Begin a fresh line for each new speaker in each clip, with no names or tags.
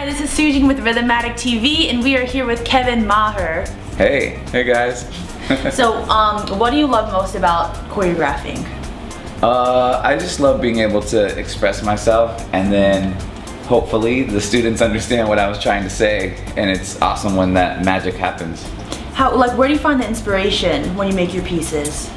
Hi, this is Sugene with RhythmAddictTV, and we are here with Kevin Maher.
Hey guys.
So, what do you love most about choreographing?
I just love being able to express myself, and then hopefully the students understand what I was trying to say, and it's awesome when that magic happens.
Where do you find the inspiration when you make your pieces?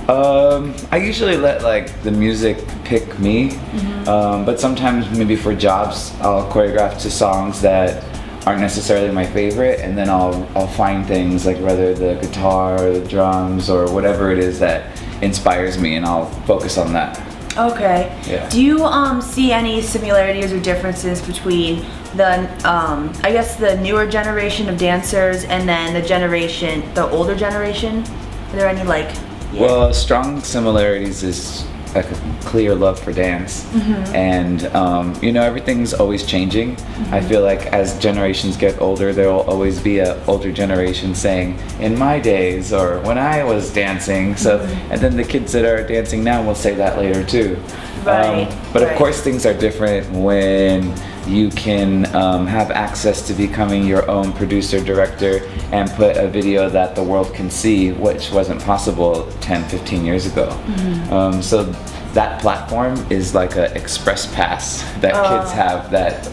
I usually let the music pick me, but sometimes maybe for jobs I'll choreograph to songs that aren't necessarily my favorite, and then I'll find things like whether the guitar or the drums or whatever it is that inspires me, and I'll focus on that.
Okay.
Yeah.
Do you see any similarities or differences between the I guess the newer generation of dancers and then the older generation? Are there any
Well, strong similarities is a clear love for dance, and everything's always changing. I feel like as generations get older, there will always be an older generation saying, "In my days," or "When I was dancing." So, and then the kids that are dancing now will say that later too.
Right.
But of course, things are different when you can have access to becoming your own producer, director, and put a video that the world can see, which wasn't possible 10, 15 years ago. So that platform is like an express pass that kids have that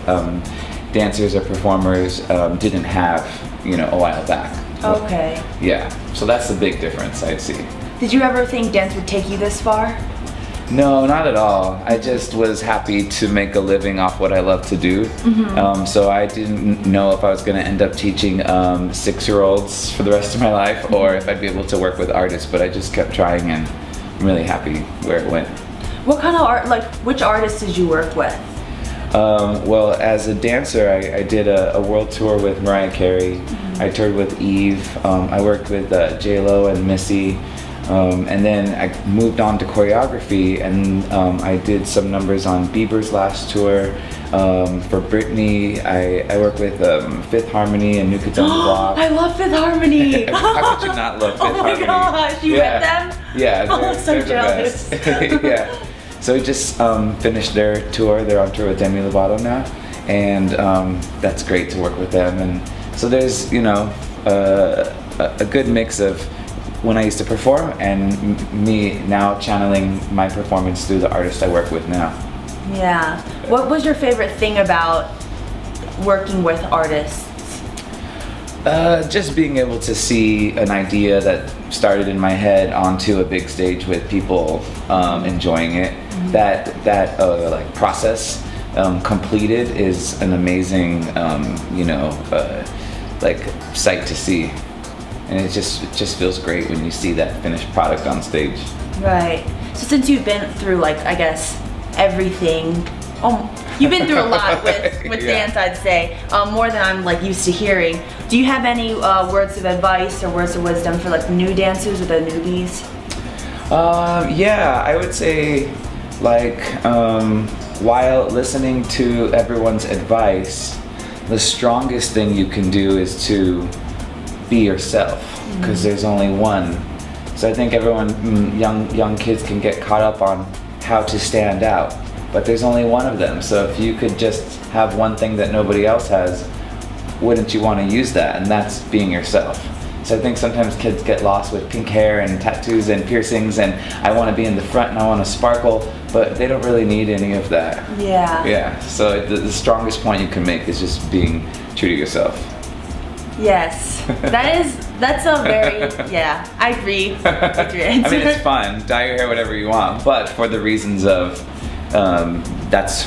dancers or performers didn't have, a while back.
Okay.
Yeah, so that's the big difference I'd see.
Did you ever think dance would take you this far?
No, not at all. I just was happy to make a living off what I love to do. So I didn't know if I was going to end up teaching 6-year-olds for the rest of my life, or if I'd be able to work with artists, but I just kept trying, and I'm really happy where it went.
What kind of art, which artists did you work with?
Well, as a dancer, I did a world tour with Mariah Carey. I toured with Eve. I worked with J-Lo and Missy. And then I moved on to choreography, and I did some numbers on Bieber's last tour. For Britney, I worked with Fifth Harmony and New Kids on the Block.
I love Fifth Harmony!
How could you not love Fifth Harmony?
Oh my gosh, you met them?
Yeah,
I'm so jealous.
Yeah. So we just finished their tour. They're on tour with Demi Lovato now, and that's great to work with them. And so there's a good mix of when I used to perform and me now channeling my performance through the artist I work with now.
Yeah. What was your favorite thing about working with artists?
Just being able to see an idea that started in my head onto a big stage with people enjoying it. That process completed is an amazing sight to see. And it just feels great when you see that finished product on stage.
Right. So since you've been through I guess everything, you've been through a lot with dance, I'd say, more than I'm used to hearing. Do you have any words of advice or words of wisdom for new dancers or the newbies?
Yeah, I would say while listening to everyone's advice, the strongest thing you can do is to be yourself, because there's only one. So I think everyone, young kids, can get caught up on how to stand out, but there's only one of them. So if you could just have one thing that nobody else has, wouldn't you want to use that? And that's being yourself. So I think sometimes kids get lost with pink hair and tattoos and piercings, and I want to be in the front and I want to sparkle, but they don't really need any of that.
Yeah.
Yeah. So the strongest point you can make is just being true to yourself.
Yes, that's a very, I agree with your answer.
I mean, it's fun, dye your hair whatever you want, but for the reasons of that's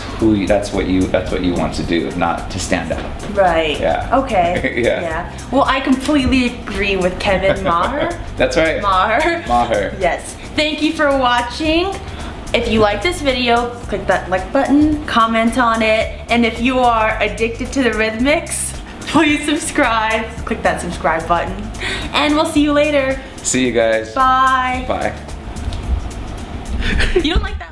what you want to do, not to stand out.
Right.
Yeah.
Okay. Yeah. Well, I completely agree with Kevin Maher.
That's right. Maher.
Yes. Thank you for watching. If you like this video, click that like button, comment on it, and if you are addicted to the Rhythmics, please subscribe. Click that subscribe button. And we'll see you later.
See you guys.
Bye.
Bye.
You don't like that?